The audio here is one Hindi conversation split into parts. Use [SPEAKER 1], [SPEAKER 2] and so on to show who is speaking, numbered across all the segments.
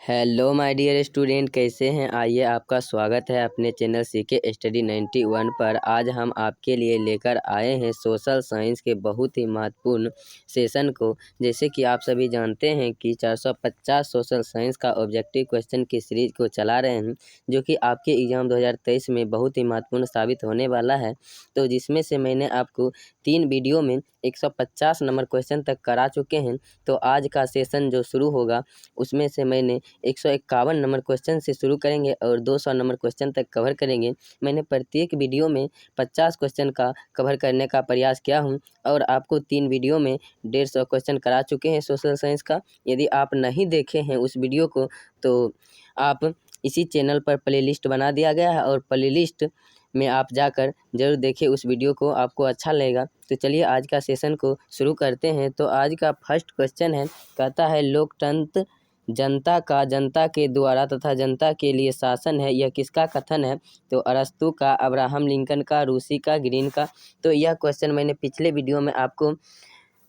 [SPEAKER 1] हेलो माय डियर स्टूडेंट, कैसे हैं। आइए, आपका स्वागत है अपने चैनल सीके स्टडी 91 पर। आज हम आपके लिए लेकर आए हैं सोशल साइंस के बहुत ही महत्वपूर्ण सेशन को। जैसे कि आप सभी जानते हैं कि 450 सोशल साइंस का ऑब्जेक्टिव क्वेश्चन की सीरीज को चला रहे हैं, जो कि आपके एग्ज़ाम 2023 में बहुत ही महत्वपूर्ण साबित होने वाला है। तो जिसमें से मैंने आपको 3 वीडियो में 150 नंबर क्वेश्चन तक करा चुके हैं। तो आज का सेशन जो शुरू होगा उसमें से मैंने 151 नंबर क्वेश्चन से शुरू करेंगे और 200 नंबर क्वेश्चन तक कवर करेंगे। मैंने प्रत्येक वीडियो में 50 क्वेश्चन का कवर करने का प्रयास किया हूं और आपको 3 वीडियो में 150 क्वेश्चन करा चुके हैं सोशल साइंस का। यदि आप नहीं देखे हैं उस वीडियो को तो आप इसी चैनल पर प्लेलिस्ट बना दिया गया है और प्लेलिस्ट में आप जाकर ज़रूर देखिए उस वीडियो को, आपको अच्छा लगेगा। तो चलिए आज का सेशन को शुरू करते हैं। तो आज का फर्स्ट क्वेश्चन है, कहता है लोकतंत्र जनता का जनता के द्वारा तथा जनता के लिए शासन है, यह किसका कथन है। तो अरस्तू का, अब्राहम लिंकन का, रूसी का, ग्रीन का। तो यह क्वेश्चन मैंने पिछले वीडियो में आपको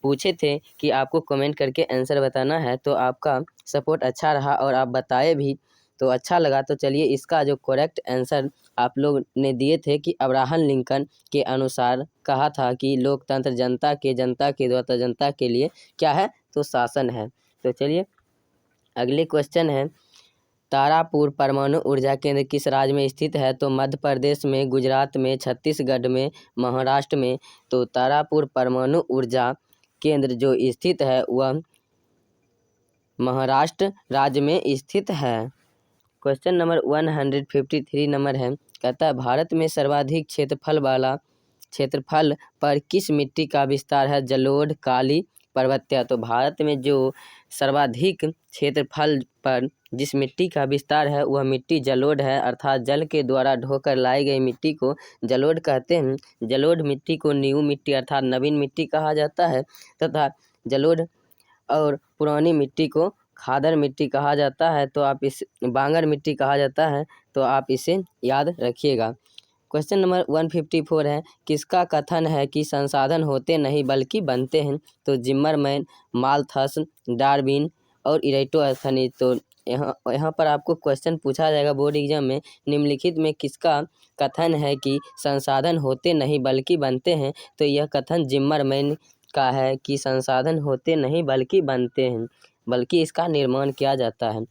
[SPEAKER 1] पूछे थे कि आपको कमेंट करके आंसर बताना है। तो आपका सपोर्ट अच्छा रहा और आप बताए भी तो अच्छा लगा। तो चलिए इसका जो करेक्ट आंसर आप लोग ने दिए थे कि अब्राहम लिंकन के अनुसार कहा था कि लोकतंत्र जनता के द्वारा जनता के लिए क्या है, तो शासन है। तो चलिए अगले क्वेश्चन है, तारापुर परमाणु ऊर्जा केंद्र किस राज्य में स्थित है। तो मध्य प्रदेश में, गुजरात में, छत्तीसगढ़ में, महाराष्ट्र में। तो तारापुर परमाणु ऊर्जा केंद्र जो स्थित है वह महाराष्ट्र राज्य में स्थित है। क्वेश्चन नंबर 153 नंबर है, कहता है भारत में सर्वाधिक क्षेत्रफल पर किस मिट्टी का विस्तार है। जलोढ़, काली, पर्वतीय। तो भारत में जो सर्वाधिक क्षेत्रफल पर जिस मिट्टी का विस्तार है वह मिट्टी जलोढ़ है, अर्थात जल के द्वारा ढोकर लाई गई मिट्टी को जलोढ़ कहते हैं। जलोढ़ मिट्टी को नीऊ मिट्टी अर्थात नवीन मिट्टी कहा जाता है तथा जलोढ़ और पुरानी मिट्टी को खादर मिट्टी कहा जाता है। तो आप इस बांगर मिट्टी कहा जाता है, तो आप इसे याद रखिएगा। क्वेश्चन नंबर 154 है, किसका कथन है कि संसाधन होते नहीं बल्कि बनते हैं। तो जिम्मरमैन, माल्थस, डार्विन और इरेटोस्थनीज। तो यहाँ पर आपको क्वेश्चन पूछा जाएगा बोर्ड एग्जाम में, निम्नलिखित में किसका कथन है कि संसाधन होते नहीं बल्कि बनते हैं। तो यह कथन जिम्मरमैन का है कि संसाधन होते नहीं बल्कि बनते हैं, बल्कि इसका निर्माण किया जाता है।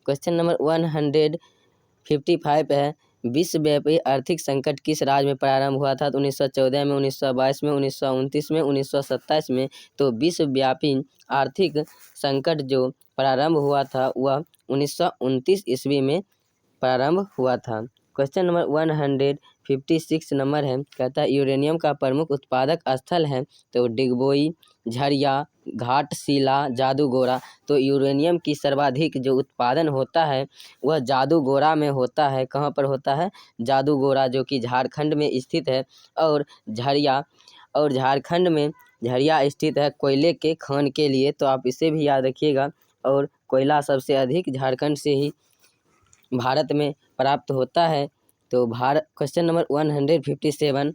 [SPEAKER 1] क्वेश्चन नंबर 155 है, विश्वव्यापी आर्थिक संकट किस राज्य में प्रारंभ हुआ था। तो 1914 में, 1922 में, 1929 में, 1927 में। तो विश्वव्यापी आर्थिक संकट जो प्रारंभ हुआ था वह 1929 ईस्वी में प्रारंभ हुआ था। क्वेश्चन नंबर 156 नंबर है, कहता है यूरेनियम का प्रमुख उत्पादक स्थल है। तो डिगबोई, झरिया, घाटशिला, जादूगोरा। तो यूरेनियम की सर्वाधिक जो उत्पादन होता है वह जादूगोरा में होता है। कहाँ पर होता है, जादूगोरा, जो कि झारखंड में स्थित है। और झारखंड में झरिया स्थित है कोयले के खान के लिए, तो आप इसे भी याद रखिएगा। और कोयला सबसे अधिक झारखंड से ही भारत में प्राप्त होता है। तो क्वेश्चन नंबर 157,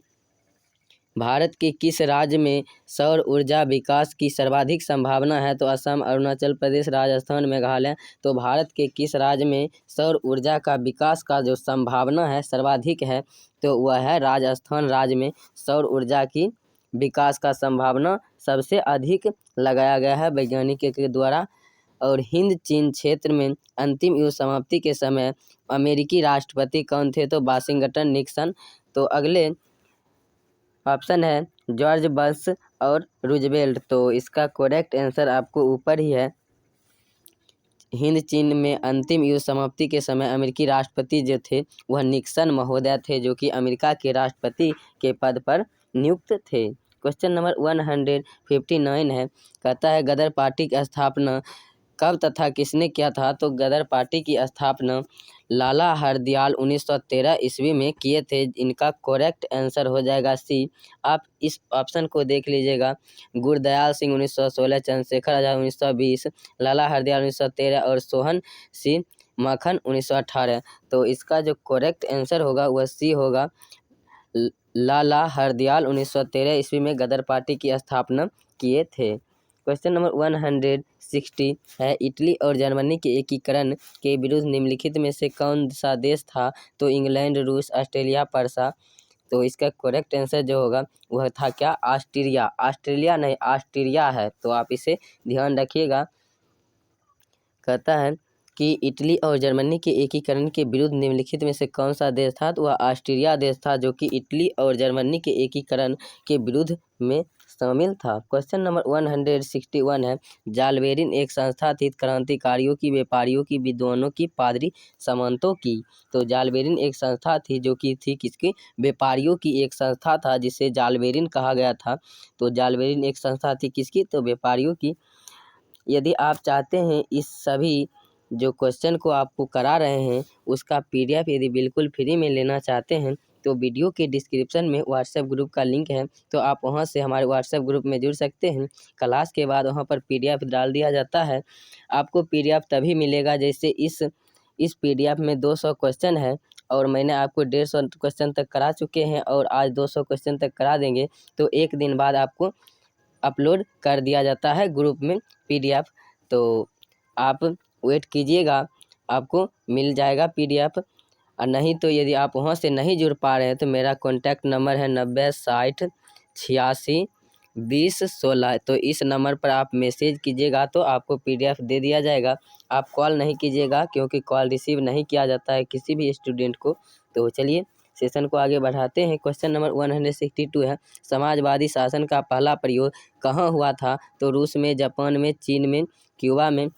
[SPEAKER 1] भारत के किस राज्य में सौर ऊर्जा विकास की सर्वाधिक संभावना है। तो असम, अरुणाचल प्रदेश, राजस्थान, मेघालय। तो भारत के किस राज्य में सौर ऊर्जा का विकास का जो संभावना है सर्वाधिक है, तो वह है राजस्थान राज्य में सौर ऊर्जा की विकास का संभावना सबसे अधिक लगाया गया है वैज्ञानिकों के द्वारा। और हिंद चीन क्षेत्र में अंतिम युद्ध समाप्ति के समय अमेरिकी राष्ट्रपति कौन थे। तो वाशिंगटन निक्सन। तो अगले ऑप्शन है जॉर्ज बश और रूजवेल्ट। तो इसका करेक्ट आंसर आपको ऊपर ही है। हिंद चीन में अंतिम युद्ध समाप्ति के समय अमेरिकी राष्ट्रपति जो थे वह निक्सन महोदय थे, जो कि अमेरिका के राष्ट्रपति के पद पर नियुक्त थे। क्वेश्चन नंबर 159 है, कहता है गदर पार्टी की स्थापना कब तथा किसने किया था। तो गदर पार्टी की स्थापना लाला हरदयाल 1913 ईस्वी में किए थे। इनका करेक्ट आंसर हो जाएगा सी। आप इस ऑप्शन को देख लीजिएगा, गुरदयाल सिंह 1916, चंद्रशेखर आजाद 1920, लाला हरदयाल 1913 और सोहन सिंह माखन 1918। तो इसका जो करेक्ट आंसर होगा वह सी होगा, लाला हरदयाल 1913 ईस्वी में गदर पार्टी की स्थापना किए थे। क्वेश्चन नंबर 160 है, इटली और जर्मनी के एकीकरण के विरुद्ध निम्नलिखित में से कौन सा देश था? तो इंग्लैंड, रूस, ऑस्ट्रेलिया, पर्सा। तो इसका करेक्ट आंसर जो होगा वह था क्या? ऑस्ट्रिया। ऑस्ट्रेलिया नहीं, ऑस्ट्रिया है, तो आप इसे ध्यान रखिएगा। कहता है कि इटली और जर्मनी के एकीकरण के विरुद्ध निम्नलिखित में से कौन सा देश था? तो वह ऑस्ट्रिया देश था, जो कि इटली और जर्मनी के एकीकरण के विरुद्ध में शामिल था। क्वेश्चन नंबर 161 है, जालबेरिन एक संस्था थी क्रांतिकारियों की, व्यापारियों की, विद्वानों की, पादरी सामंतों की। तो जालबेरिन एक संस्था थी जो कि थी किसकी? व्यापारियों की एक संस्था था जिसे जालबेरिन कहा गया था। तो जालबेरिन एक संस्था थी किसकी? तो व्यापारियों की। यदि आप चाहते हैं इस सभी जो क्वेश्चन को आपको करा रहे हैं उसका PDF यदि बिल्कुल फ्री में लेना चाहते हैं तो वीडियो के डिस्क्रिप्शन में व्हाट्सएप ग्रुप का लिंक है, तो आप वहां से हमारे व्हाट्सएप ग्रुप में जुड़ सकते हैं। क्लास के बाद वहां पर PDF डाल दिया जाता है। आपको PDF तभी मिलेगा जैसे इस PDF में 200 क्वेश्चन है और मैंने आपको 150 क्वेश्चन तक करा चुके हैं और आज 200 क्वेश्चन तक करा देंगे, तो एक दिन बाद आपको अपलोड कर दिया जाता है ग्रुप में PDF। तो आप वेट कीजिएगा, आपको मिल जाएगा PDF। और नहीं तो यदि आप वहाँ से नहीं जुड़ पा रहे हैं तो मेरा कॉन्टैक्ट नंबर है 90 60 86 20 16। तो इस नंबर पर आप मैसेज कीजिएगा तो आपको PDF दे दिया जाएगा। आप कॉल नहीं कीजिएगा क्योंकि कॉल रिसीव नहीं किया जाता है किसी भी स्टूडेंट को। तो चलिए सेशन को आगे बढ़ाते हैं। क्वेश्चन नंबर 162 है, समाजवादी शासन का पहला प्रयोग कहाँ हुआ था? तो रूस में, जापान में, चीन में, क्यूबा में।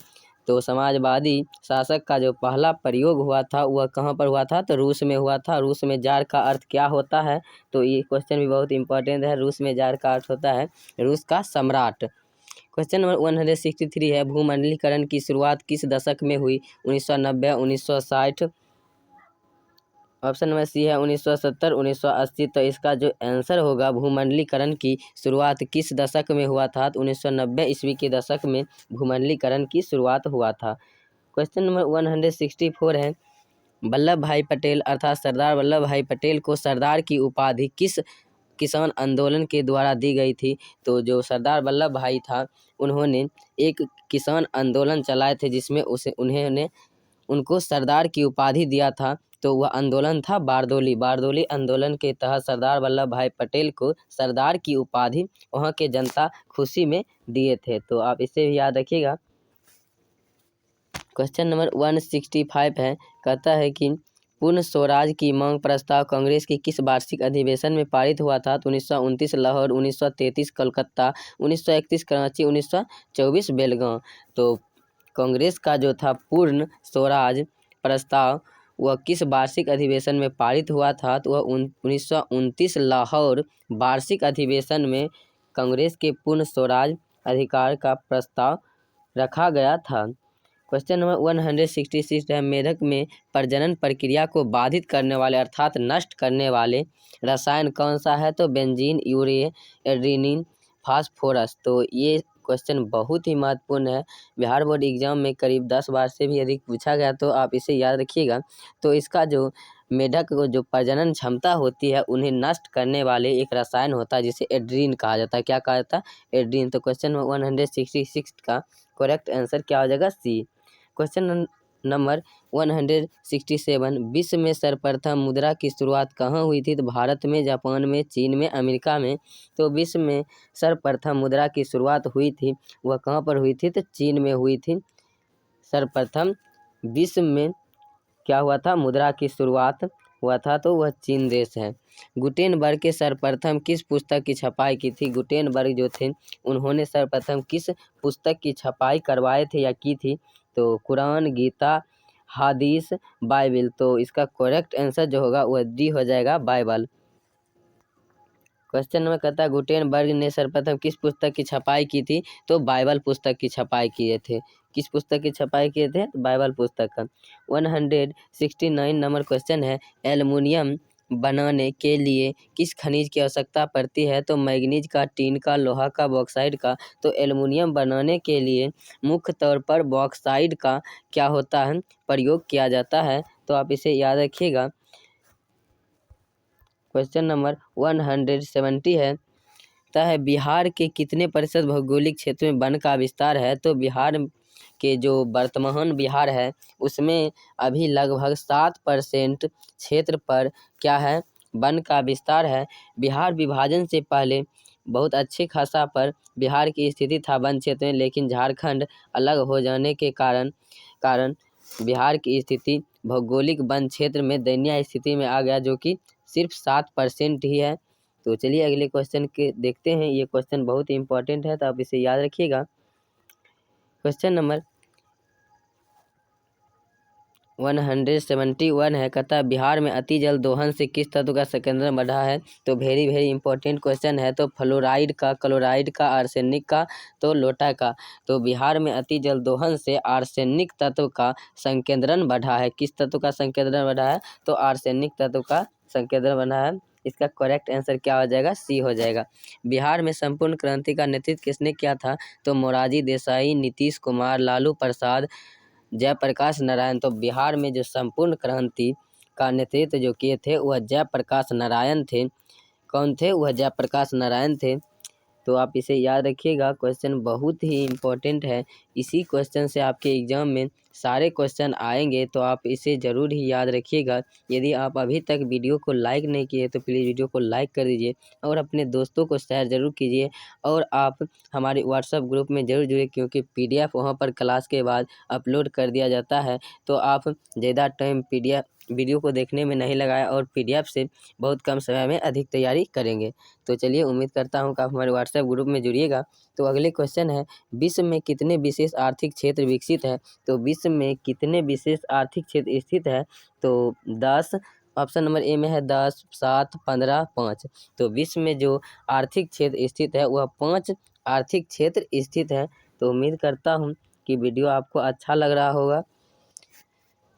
[SPEAKER 1] तो समाजवादी शासक का जो पहला प्रयोग हुआ था वह कहाँ पर हुआ था? तो रूस में हुआ था। रूस में जार का अर्थ क्या होता है? तो ये क्वेश्चन भी बहुत इंपॉर्टेंट है। रूस में जार का अर्थ होता है रूस का सम्राट। क्वेश्चन नंबर 163 है, भूमंडलीकरण की शुरुआत किस दशक में हुई? 1990, 1960। ऑप्शन नंबर सी है 1970, 1980। तो इसका जो आंसर होगा भूमंडलीकरण की शुरुआत किस दशक में हुआ था? तो 1990 ईस्वी के दशक में भूमंडलीकरण की शुरुआत हुआ था। क्वेश्चन नंबर 164 है, वल्लभ भाई पटेल अर्थात सरदार वल्लभ भाई पटेल को सरदार की उपाधि किस किसान आंदोलन के द्वारा दी गई थी? तो जो सरदार वल्लभ भाई था उन्होंने एक किसान आंदोलन चलाए थे जिसमें उन्होंने उनको सरदार की उपाधि दिया था। तो वह आंदोलन था बारदोली। बारदोली आंदोलन के तहत सरदार वल्लभ भाई पटेल को सरदार की उपाधि वहाँ के जनता खुशी में दिए थे। तो आप इसे भी याद रखिएगा। क्वेश्चन नंबर 165 है, कहता है कि पूर्ण स्वराज की मांग प्रस्ताव कांग्रेस की किस वार्षिक अधिवेशन में पारित हुआ था? तो 1929 लाहौर, 1933 कलकत्ता, 1931 कराची, 1924 बेलगांव। तो कांग्रेस का जो था पूर्ण स्वराज प्रस्ताव वह किस वार्षिक अधिवेशन में पारित हुआ था? तो वह 1929 लाहौर वार्षिक अधिवेशन में कांग्रेस के पूर्ण स्वराज अधिकार का प्रस्ताव रखा गया था। क्वेश्चन नंबर 166 है, मेढक में प्रजनन प्रक्रिया को बाधित करने वाले अर्थात नष्ट करने वाले रसायन कौन सा है? तो बेंजीन, यूरिया, एड्रीनिन, फास्फोरस। तो ये क्वेश्चन बहुत ही महत्वपूर्ण है। बिहार बोर्ड एग्जाम में करीब 10 बार से भी अधिक पूछा गया, तो आप इसे याद रखिएगा। तो इसका जो मेढक को जो प्रजनन क्षमता होती है उन्हें नष्ट करने वाले एक रसायन होता है जिसे एड्रीन कहा जाता है। क्या कहा जाता है? एड्रीन। तो क्वेश्चन नंबर 166 का करेक्ट आंसर क्या हो जाएगा? सी। क्वेश्चन नंबर 167, विश्व में सर्वप्रथम मुद्रा की शुरुआत कहाँ हुई थी? तो भारत में, जापान में, चीन में, अमेरिका में। तो विश्व में सर्वप्रथम मुद्रा की शुरुआत हुई थी वह कहाँ पर हुई थी? तो चीन में हुई थी। सर्वप्रथम विश्व में क्या हुआ था? मुद्रा की शुरुआत हुआ था, तो वह चीन देश है। गुटेनबर्ग के सर्वप्रथम किस पुस्तक की छपाई की थी? गुटेनबर्ग जो थे उन्होंने सर्वप्रथम किस पुस्तक की छपाई करवाए थे या की थी? तो कुरान, गीता, हादीस, बाइबल। तो इसका करेक्ट आंसर जो होगा वह डी हो जाएगा, बाइबल। क्वेश्चन नंबर कहता है गुटेनबर्ग ने सर्वप्रथम किस पुस्तक की छपाई की थी? तो बाइबल पुस्तक की छपाई किए थे। किस पुस्तक की छपाई किए थे? तो बाइबल पुस्तक का। 169 नंबर क्वेश्चन है, एल्युमिनियम बनाने के लिए किस खनिज की आवश्यकता पड़ती है? तो मैग्नीज का, टीन का, लोहा का, बॉक्साइड का। तो एल्युमिनियम बनाने के लिए मुख्य तौर पर बॉक्साइड का क्या होता है? प्रयोग किया जाता है। तो आप इसे याद रखिएगा। क्वेश्चन नंबर 170 है, कहता है बिहार के कितने प्रतिशत भौगोलिक क्षेत्र में वन का विस्तार है। तो बिहार के जो वर्तमान बिहार है उसमें अभी लगभग 7% क्षेत्र पर क्या है, वन का विस्तार है। बिहार विभाजन से पहले बहुत अच्छे खासा पर बिहार की स्थिति था वन क्षेत्र में, लेकिन झारखंड अलग हो जाने के कारण बिहार की स्थिति भौगोलिक वन क्षेत्र में दयनीय स्थिति में आ गया, जो कि सिर्फ 7% ही है। तो चलिए अगले क्वेश्चन के देखते हैं। ये क्वेश्चन बहुत ही इंपॉर्टेंट है, तो आप इसे याद रखिएगा। क्वेश्चन नंबर 171 है। कहता है बिहार में अति जल दोहन से किस तत्व का संकेंद्रण बढ़ा है। तो वेरी वेरी इंपॉर्टेंट क्वेश्चन है। तो फ्लोराइड का, क्लोराइड का, आर्सेनिक का, तो लोटा का। तो बिहार में अति जल दोहन से आर्सेनिक तत्व का संकेंद्रण बढ़ा है। किस तत्व का संकेंद्रण बढ़ा है। तो आर्सेनिक तत्व का संकेंद्रण बढ़ा है। इसका करेक्ट आंसर क्या हो जाएगा, सी हो जाएगा। बिहार में संपूर्ण क्रांति का नेतृत्व किसने किया था। तो मोरारजी देसाई, नीतीश कुमार, लालू प्रसाद, जयप्रकाश नारायण। तो बिहार में जो संपूर्ण क्रांति का नेतृत्व जो किए थे वह जयप्रकाश नारायण थे। कौन थे, वह जयप्रकाश नारायण थे। तो आप इसे याद रखिएगा, क्वेश्चन बहुत ही इम्पोर्टेंट है। इसी क्वेश्चन से आपके एग्जाम में सारे क्वेश्चन आएंगे, तो आप इसे ज़रूर ही याद रखिएगा। यदि आप अभी तक वीडियो को लाइक नहीं किए तो प्लीज़ वीडियो को लाइक कर दीजिए और अपने दोस्तों को शेयर ज़रूर कीजिए। और आप हमारे व्हाट्सएप ग्रुप में ज़रूर जुड़िए, क्योंकि PDF वहाँ पर क्लास के बाद अपलोड कर दिया जाता है। तो आप ज़्यादा टाइम वीडियो को देखने में नहीं लगाया और PDF से बहुत कम समय में अधिक तैयारी करेंगे। तो चलिए, उम्मीद करता हूँ कि आप हमारे व्हाट्सएप ग्रुप में जुड़िएगा। तो अगले क्वेश्चन है, विश्व में कितने विशेष आर्थिक क्षेत्र विकसित हैं। तो विश्व में कितने विशेष आर्थिक क्षेत्र स्थित है। तो 10, ऑप्शन नंबर ए में है 10, 7, 15, 5। तो विश्व में जो आर्थिक क्षेत्र स्थित है वह 5 आर्थिक क्षेत्र स्थित है। तो उम्मीद करता हूँ कि वीडियो आपको अच्छा लग रहा होगा।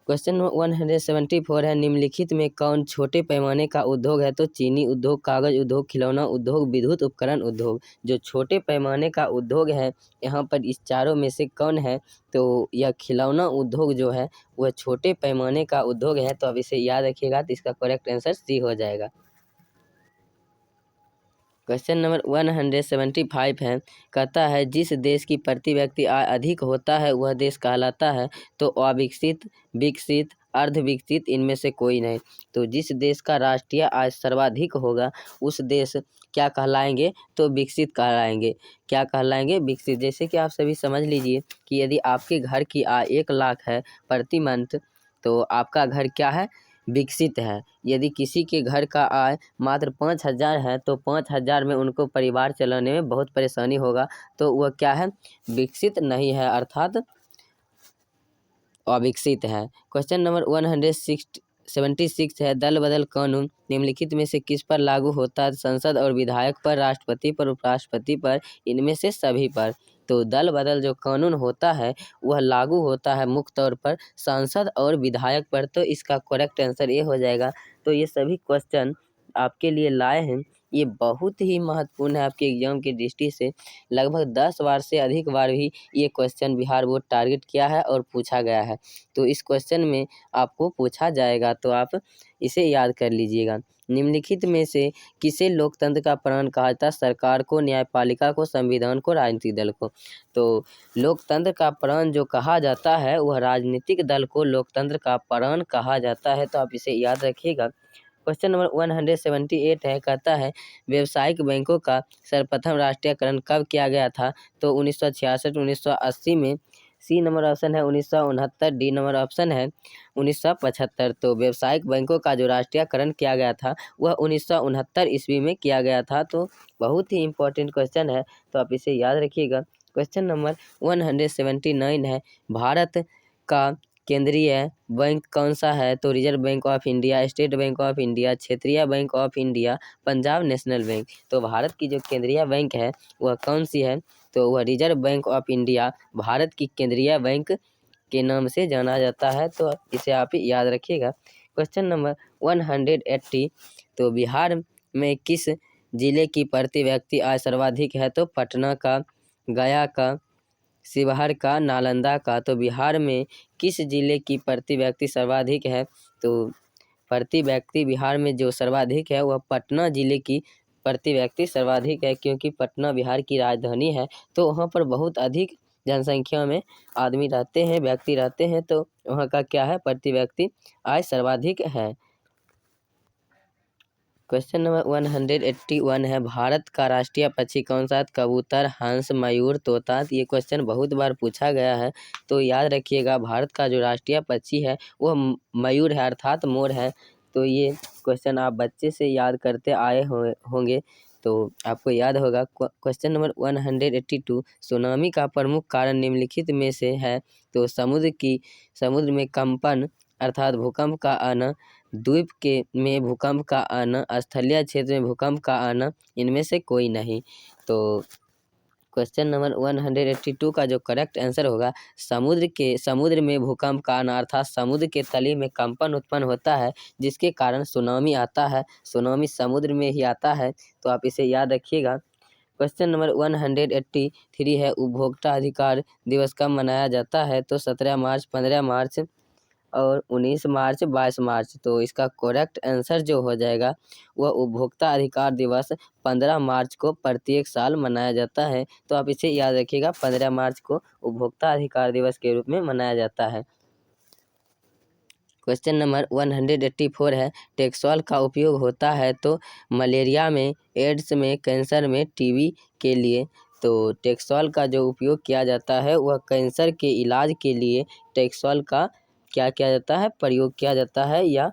[SPEAKER 1] क्वेश्चन नंबर 174 है, निम्नलिखित में कौन छोटे पैमाने का उद्योग है। तो चीनी उद्योग, कागज उद्योग, खिलौना उद्योग, विद्युत उपकरण उद्योग। जो छोटे पैमाने का उद्योग है यहाँ पर इस चारों में से कौन है। तो यह खिलौना उद्योग जो है वह छोटे पैमाने का उद्योग है। तो अब इसे याद रखिएगा, तो इसका करेक्ट आंसर सी हो जाएगा। क्वेश्चन नंबर 175 है। कहता है जिस देश की प्रति व्यक्ति आय अधिक होता है वह देश कहलाता है। तो अविकसित, विकसित, अर्ध विकसित, इनमें से कोई नहीं। तो जिस देश का राष्ट्रीय आय सर्वाधिक होगा उस देश क्या कहलाएंगे। तो विकसित कहलाएंगे। क्या कहलाएंगे, विकसित। जैसे कि आप सभी समझ लीजिए कि यदि आपके घर की आय 1 लाख है प्रति मंथ, तो आपका घर क्या है, विकसित है। यदि किसी के घर का आय मात्र 5,000 है तो 5,000 में उनको परिवार चलाने में बहुत परेशानी होगा। तो वह क्या है, विकसित नहीं है, अर्थात अविकसित है। क्वेश्चन नंबर 176 है, दल बदल कानून निम्नलिखित में से किस पर लागू होता है। संसद और विधायक पर, राष्ट्रपति पर, उपराष्ट्रपति पर, इनमें से सभी पर। तो दल बदल जो कानून होता है वह लागू होता है मुख्य तौर पर सांसद और विधायक पर। तो इसका करेक्ट आंसर ये हो जाएगा। तो ये सभी क्वेश्चन आपके लिए लाए हैं, ये बहुत ही महत्वपूर्ण है आपके एग्जाम की दृष्टि से। लगभग 10 बार से अधिक बार भी ये क्वेश्चन बिहार बोर्ड टारगेट किया है और पूछा गया है। तो इस क्वेश्चन में आपको पूछा जाएगा, तो आप इसे याद कर लीजिएगा। निम्नलिखित में से किसे लोकतंत्र का प्राण कहा जाता है। सरकार को, न्यायपालिका को, संविधान को, राजनीतिक दल को। तो लोकतंत्र का प्राण जो कहा जाता है वह राजनीतिक दल को लोकतंत्र का प्राण कहा जाता है। तो आप इसे याद रखिएगा। क्वेश्चन नंबर 178 है। कहता है व्यावसायिक बैंकों का सर्वप्रथम राष्ट्रीयकरण कब किया गया था। तो 1966, 1980 में। सी नंबर ऑप्शन है 1969, डी नंबर ऑप्शन है 1975। तो व्यावसायिक बैंकों का जो राष्ट्रीयकरण किया गया था वह 1969 ईस्वी में किया गया था। तो बहुत ही इंपॉर्टेंट क्वेश्चन है, तो आप इसे याद रखिएगा। क्वेश्चन नंबर 179 है, भारत का केंद्रीय बैंक कौन सा है। तो Reserve Bank of India, State Bank of India, क्षेत्रीय Bank of India, Punjab National Bank. तो भारत की जो केंद्रीय बैंक है वह कौन सी है। तो वह reserve Bank of India Bharat की केंद्रीय बैंक के नाम से जाना जाता है। तो इसे आप याद रखिएगा। क्वेश्चन नंबर 180, तो बिहार में किस जिले की प्रति व्यक्ति आय सर्वाधिक है। तो पटना का, गया का, शिवहर का, नालंदा का। तो बिहार में किस जिले की प्रति व्यक्ति सर्वाधिक है। तो प्रति व्यक्ति बिहार में जो सर्वाधिक है वह पटना जिले की प्रति व्यक्ति सर्वाधिक है, क्योंकि पटना बिहार की राजधानी है, तो वहाँ पर बहुत अधिक जनसंख्या में आदमी रहते हैं, व्यक्ति रहते हैं, तो वहाँ का क्या है, प्रति व्यक्ति आय सर्वाधिक है। क्वेश्चन नंबर 181 है, भारत का राष्ट्रीय पक्षी कौन सा है? कबूतर, हंस, मयूर, तोता। ये क्वेश्चन बहुत बार पूछा गया है, तो याद रखिएगा भारत का जो राष्ट्रीय पक्षी है वो मयूर है, अर्थात मोर है। तो ये क्वेश्चन आप बच्चे से याद करते आए होंगे, तो आपको याद होगा। क्वेश्चन नंबर 182, सुनामी का प्रमुख कारण निम्नलिखित में से है? तो समुद्र में कंपन अर्थात भूकंप का आना, द्वीप में भूकंप का आना, स्थलीय क्षेत्र में भूकंप का आना, इनमें से कोई नहीं। तो क्वेश्चन नंबर 182 का जो करेक्ट आंसर होगा, समुद्र में भूकंप का आना अर्थात समुद्र के तली में कंपन उत्पन्न होता है, जिसके कारण सुनामी आता है। सुनामी समुद्र में ही आता है, तो आप इसे याद रखिएगा। क्वेश्चन नंबर 183 है, उपभोक्ता अधिकार दिवस कब मनाया जाता है? तो 17 मार्च, 15 मार्च और 19 मार्च, 22 मार्च। तो इसका करेक्ट आंसर जो हो जाएगा वह उपभोक्ता अधिकार दिवस 15 मार्च को प्रत्येक साल मनाया जाता है। तो आप इसे याद रखिएगा, 15 मार्च को उपभोक्ता अधिकार दिवस के रूप में मनाया जाता है। क्वेश्चन नंबर 184 है, टेक्सोल का उपयोग होता है? तो मलेरिया में, एड्स में, कैंसर में, टीबी के लिए। तो टेक्सोल का जो उपयोग किया जाता है वह कैंसर के इलाज के लिए टेक्सोल का क्या किया जाता है, प्रयोग किया जाता है या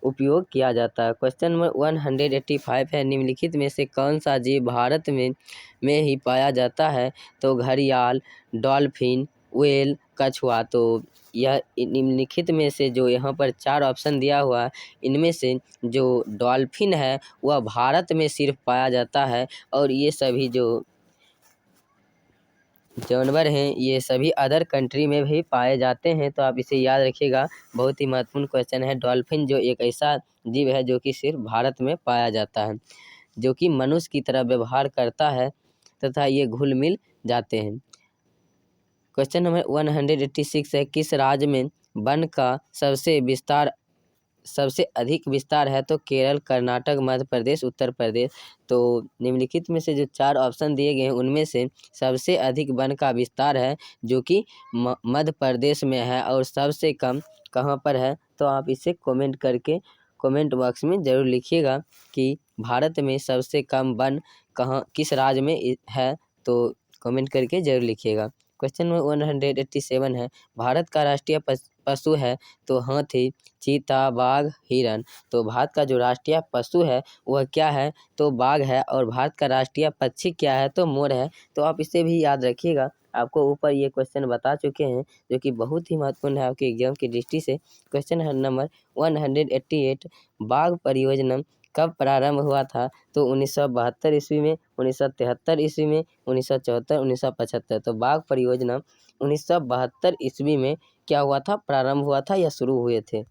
[SPEAKER 1] उपयोग किया जाता है। क्वेश्चन नंबर 185 है, निम्नलिखित में से कौन सा जीव भारत में ही पाया जाता है? तो घड़ियाल, डॉल्फिन, व्हेल, कछुआ। तो यह निम्नलिखित में से जो यहाँ पर 4 ऑप्शन दिया हुआ है, इनमें से जो डॉल्फिन है वह भारत में सिर्फ पाया जाता है, और ये सभी जो जानवर हैं ये सभी अदर कंट्री में भी पाए जाते हैं। तो आप इसे याद रखिएगा, बहुत ही महत्वपूर्ण क्वेश्चन है। डॉल्फिन जो एक ऐसा जीव है जो कि सिर्फ भारत में पाया जाता है, जो कि मनुष्य की तरह व्यवहार करता है तथा ये घुल मिल जाते हैं। क्वेश्चन नंबर 186 है, किस राज्य में वन का सबसे अधिक विस्तार है? तो केरल, कर्नाटक, मध्य प्रदेश, उत्तर प्रदेश। तो निम्नलिखित में से जो 4 ऑप्शन दिए गए हैं उनमें से सबसे अधिक वन का विस्तार है जो कि मध्य प्रदेश में है, और सबसे कम कहाँ पर है? तो आप इसे कमेंट करके कमेंट बॉक्स में ज़रूर लिखिएगा कि भारत में सबसे कम वन किस राज्य में है, तो कमेंट करके ज़रूर लिखिएगा। क्वेश्चन नंबर 187 है, भारत का राष्ट्रीय पशु है? तो हाथी, चीता, बाघ, हिरन। तो भारत का जो राष्ट्रीय पशु है वह क्या है? तो बाघ है। और भारत का राष्ट्रीय पक्षी क्या है? तो मोर है। तो आप इसे भी याद रखिएगा, आपको ऊपर ये क्वेश्चन बता चुके हैं जो कि बहुत ही महत्वपूर्ण है आपके एग्जाम की दृष्टि से। क्वेश्चन नंबर 188, बाघ परियोजना कब प्रारंभ हुआ था? तो 1972 ईस्वी में, 1973 ईस्वी में, 1974, 1975। तो बाघ परियोजना 1972 ईस्वी में क्या हुआ था, प्रारंभ हुआ था या शुरू हुए थे।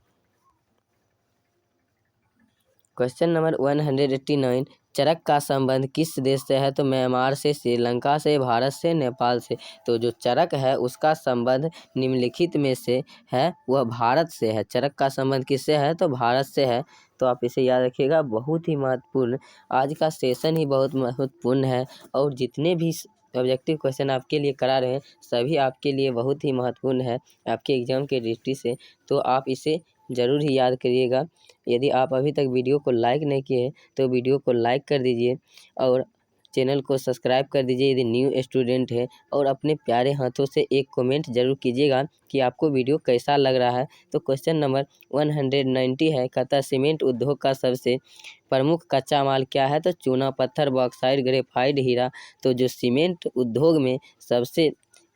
[SPEAKER 1] क्वेश्चन नंबर 189, चरक का संबंध किस देश से है? तो म्यांमार से, श्रीलंका से, भारत से, नेपाल से। तो जो चरक है उसका संबंध निम्नलिखित में से है वह भारत से है। चरक का संबंध किससे है? तो भारत से है। तो आप इसे याद रखिएगा, बहुत ही महत्वपूर्ण, आज का सेशन ही बहुत महत्वपूर्ण है, और जितने भी ऑब्जेक्टिव क्वेश्चन आपके लिए करा रहे हैं सभी आपके लिए बहुत ही महत्वपूर्ण है आपके एग्जाम के दृष्टि से। तो आप इसे ज़रूर ही याद करिएगा। यदि आप अभी तक वीडियो को लाइक नहीं किए हैं तो वीडियो को लाइक कर दीजिए और चैनल को सब्सक्राइब कर दीजिए यदि न्यू स्टूडेंट है, और अपने प्यारे हाथों से एक कमेंट जरूर कीजिएगा कि आपको वीडियो कैसा लग रहा है। तो क्वेश्चन नंबर 190 है, कहता सीमेंट उद्योग का सबसे प्रमुख कच्चा माल क्या है? तो चूना पत्थर, बॉक्साइट, ग्रेफाइट, हीरा। तो जो सीमेंट उद्योग में सबसे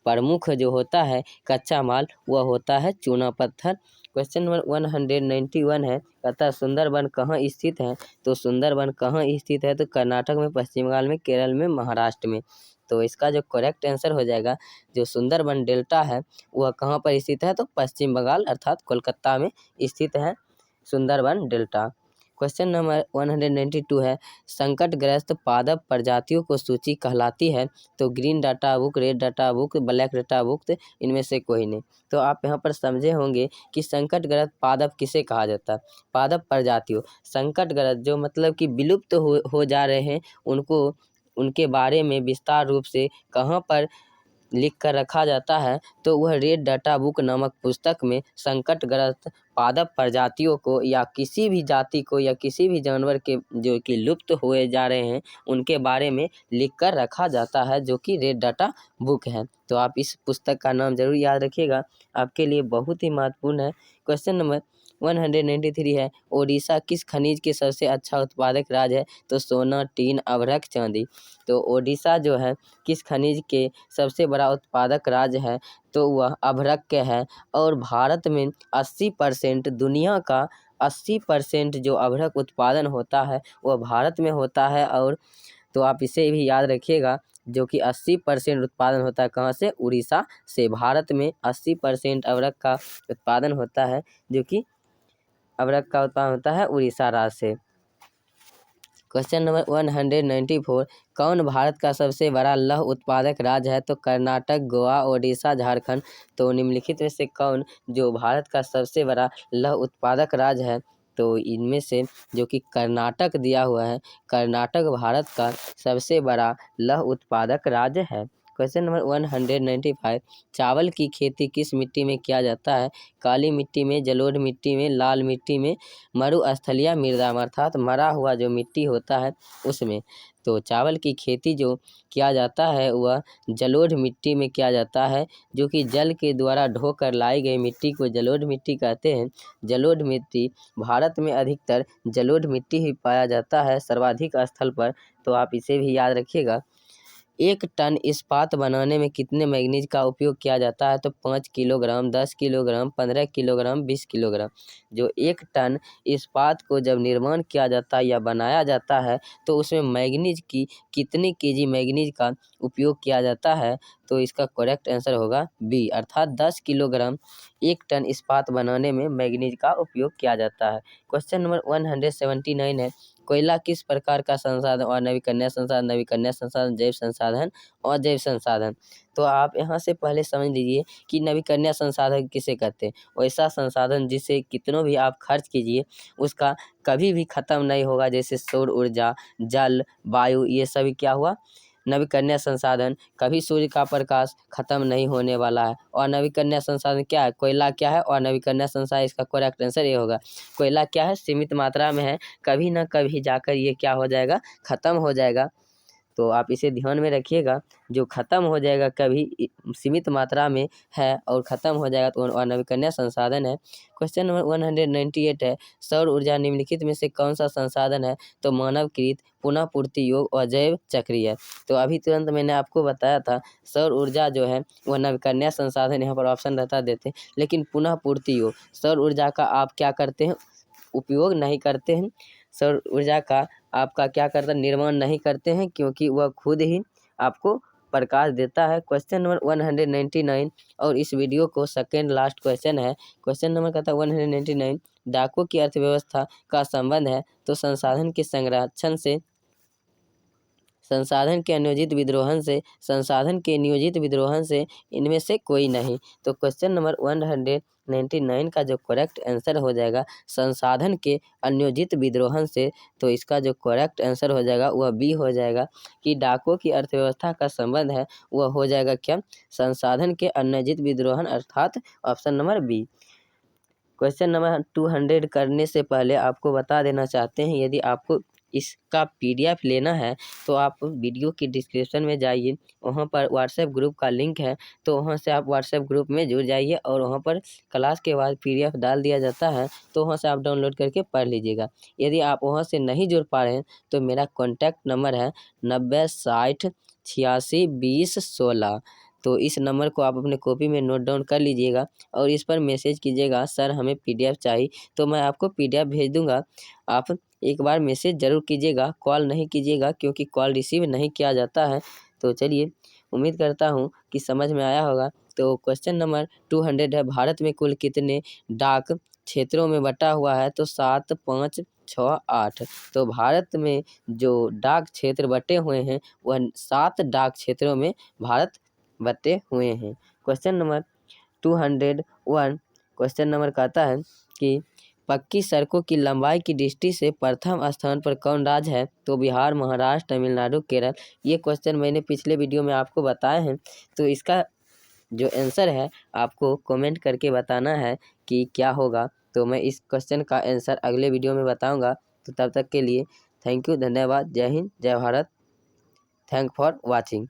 [SPEAKER 1] प्रमुख जो होता है कच्चा माल वह होता है चूना पत्थर। क्वेश्चन नंबर 191 है, कहता सुंदरबन कहाँ स्थित है? तो सुंदरबन कहाँ स्थित है? तो कर्नाटक में, पश्चिम बंगाल में, केरल में, महाराष्ट्र में। तो इसका जो करेक्ट आंसर हो जाएगा, जो सुंदरबन डेल्टा है वह कहाँ पर स्थित है? तो पश्चिम बंगाल अर्थात कोलकाता में स्थित है सुंदरबन डेल्टा। क्वेश्चन नंबर 192 है, संकटग्रस्त पादप प्रजातियों को सूची कहलाती है। तो green data book, red data book, black data book, इनमें से कोई नहीं। तो आप यहाँ पर समझे होंगे कि संकटग्रस्त पादप किसे कहा जाता है। पादप प्रजातियों, संकटग्रस्त जो मतलब कि विलुप्त हो जा रहे हैं, उनको उनके बारे में विस्तार रूप से कहाँ पर लिख कर रखा जाता है, तो वह रेड डाटा बुक नामक पुस्तक में संकटग्रस्त पादप प्रजातियों को या किसी भी जाति को या किसी भी जानवर के जो कि लुप्त हुए जा रहे हैं उनके बारे में लिख कर रखा जाता है, जो कि रेड डाटा बुक है। तो आप इस पुस्तक का नाम जरूर याद रखिएगा, आपके लिए बहुत ही महत्वपूर्ण है। क्वेश्चन नंबर 193 है, ओडिशा किस खनिज के सबसे अच्छा उत्पादक राज्य है। तो सोना, टीन, अभ्रक, चांदी। तो ओडिशा जो है किस खनिज के सबसे बड़ा उत्पादक राज्य है, तो वह अभ्रक के है। और भारत में 80% दुनिया का 80% जो अभ्रक उत्पादन होता है वह भारत में होता है। और तो आप इसे भी याद रखिएगा, जो कि 80% उत्पादन होता है कहाँ से, उड़ीसा से। भारत में 80% अभ्रक का उत्पादन होता है, जो कि अभ्रक का उत्पादन होता है उड़ीसा राज्य से। क्वेश्चन नंबर 194, कौन भारत का सबसे बड़ा लौह उत्पादक राज्य है। तो कर्नाटक, गोवा, ओडिशा, झारखंड। तो निम्नलिखित में से कौन जो भारत का सबसे बड़ा लौह उत्पादक राज्य है, तो इनमें से जो कि कर्नाटक दिया हुआ है, कर्नाटक भारत का सबसे बड़ा लौह उत्पादक राज्य है। क्वेश्चन नंबर 195, चावल की खेती किस मिट्टी में किया जाता है। काली मिट्टी में, जलोढ़ मिट्टी में, लाल मिट्टी में, मरुस्थलीय मृदा अर्थात मरा हुआ जो मिट्टी होता है उसमें। तो चावल की खेती जो किया जाता है वह जलोढ़ मिट्टी में किया जाता है, जो कि जल के द्वारा ढोकर लाई गई मिट्टी को जलोढ़ मिट्टी कहते हैं। जलोढ़ मिट्टी भारत में अधिकतर जलोढ़ मिट्टी ही पाया जाता है सर्वाधिक स्थल पर। तो आप इसे भी याद रखिएगा। 1 टन इस्पात बनाने में कितने मैग्नीज का उपयोग किया जाता है। तो 5 किलोग्राम, 10 किलोग्राम, 15 किलोग्राम, 20 किलोग्राम। जो 1 टन इस्पात को जब निर्माण किया जाता है या बनाया जाता है तो उसमें मैग्नीज की कितने केजी मैग्नीज का उपयोग किया जाता है। तो इसका करेक्ट आंसर होगा बी, अर्थात 10 किलोग्राम 1 टन इस्पात बनाने में मैग्नीज का उपयोग किया जाता है। क्वेश्चन नंबर 179 है, कोयला किस प्रकार का संसाधन और नवीकरणीय संसाधन, नवीकरणीय संसाधन, जैव संसाधन और जैव संसाधन। तो आप यहाँ से पहले समझ लीजिए कि नवीकरणीय संसाधन किसे कहते हैं। वैसा संसाधन जिसे कितनों भी आप खर्च कीजिए उसका कभी भी ख़त्म नहीं होगा, जैसे सौर ऊर्जा, जल, वायु, ये सभी क्या हुआ, नवीकरणीय संसाधन। कभी सूर्य का प्रकाश खत्म नहीं होने वाला है। और नवीकरणीय संसाधन क्या है, कोयला क्या है, और नवीकरणीय संसाधन, इसका करेक्ट आंसर ये होगा। कोयला क्या है, सीमित मात्रा में है, कभी ना कभी जाकर ये क्या हो जाएगा, ख़त्म हो जाएगा। तो आप इसे ध्यान में रखिएगा, जो ख़त्म हो जाएगा कभी सीमित मात्रा में है और ख़त्म हो जाएगा तो अनवीकरणीय संसाधन है। क्वेश्चन नंबर 198 है, सौर ऊर्जा निम्नलिखित में से कौन सा संसाधन है। तो मानवकृत, पुनः पूर्ति योग्य और जैव चक्रीय। तो अभी तुरंत मैंने आपको बताया था सौर ऊर्जा जो है वह नवीकरणीय संसाधन, यहाँ पर ऑप्शन रहता देते हैं, लेकिन पुनः पूर्ति योग्य सौर ऊर्जा का आप क्या करते हैं, उपयोग नहीं करते हैं। सौर ऊर्जा का आपका क्या करता है, निर्माण नहीं करते हैं, क्योंकि वह खुद ही आपको प्रकाश देता है। क्वेश्चन नंबर 199 और इस वीडियो को सेकेंड लास्ट क्वेश्चन है। क्वेश्चन नंबर कहता है 199, डाकों की अर्थव्यवस्था का संबंध है। तो संसाधन के संरक्षण से, संसाधन के नियोजित विद्रोहन से, संसाधन के नियोजित विद्रोहन से, इनमें से कोई नहीं। तो क्वेश्चन नंबर 199 का जो करेक्ट आंसर हो जाएगा संसाधन के अनियोजित विद्रोहन से। तो इसका जो करेक्ट आंसर हो जाएगा वह बी हो जाएगा, कि डाकों की अर्थव्यवस्था का संबंध है वह हो जाएगा क्या, संसाधन के अनियोजित विद्रोहन, अर्थात option number B. Question number 200 करने से पहले आपको बता देना चाहते हैं, यदि आपको इसका PDF लेना है तो आप वीडियो की डिस्क्रिप्शन में जाइए, वहाँ पर व्हाट्सएप ग्रुप का लिंक है, तो वहाँ से आप व्हाट्सएप ग्रुप में जुड़ जाइए और वहाँ पर क्लास के बाद PDF डाल दिया जाता है, तो वहाँ से आप डाउनलोड करके पढ़ लीजिएगा। यदि आप वहाँ से नहीं जुड़ पा रहे हैं तो मेरा कॉन्टैक्ट नंबर है 90 60 86 20 16। तो इस नंबर को आप अपने कॉपी में नोट डाउन कर लीजिएगा और इस पर मैसेज कीजिएगा, सर हमें PDF चाहिए, तो मैं आपको PDF भेज दूंगा। आप एक बार मैसेज ज़रूर कीजिएगा, कॉल नहीं कीजिएगा, क्योंकि कॉल रिसीव नहीं किया जाता है। तो चलिए, उम्मीद करता हूँ कि समझ में आया होगा। तो क्वेश्चन नंबर 200 है, भारत में कुल कितने डाक क्षेत्रों में बटा हुआ है। तो 7, 5, 6, 8। तो भारत में जो डाक क्षेत्र बटे हुए हैं वह 7 डाक क्षेत्रों में भारत बटे हुए हैं। क्वेश्चन नंबर 201 क्वेश्चन नंबर कहता है कि पक्की सड़कों की लंबाई की दृष्टि से प्रथम स्थान पर कौन राज्य है? तो बिहार, महाराष्ट्र, तमिलनाडु, केरल। ये क्वेश्चन मैंने पिछले वीडियो में आपको बताए हैं। तो इसका जो आंसर है आपको कमेंट करके बताना है कि क्या होगा। तो मैं इस क्वेश्चन का आंसर अगले वीडियो में बताऊंगा। तो तब तक के लिए थैंक यू, धन्यवाद, जय हिंद, जय भारत। Thank for watching.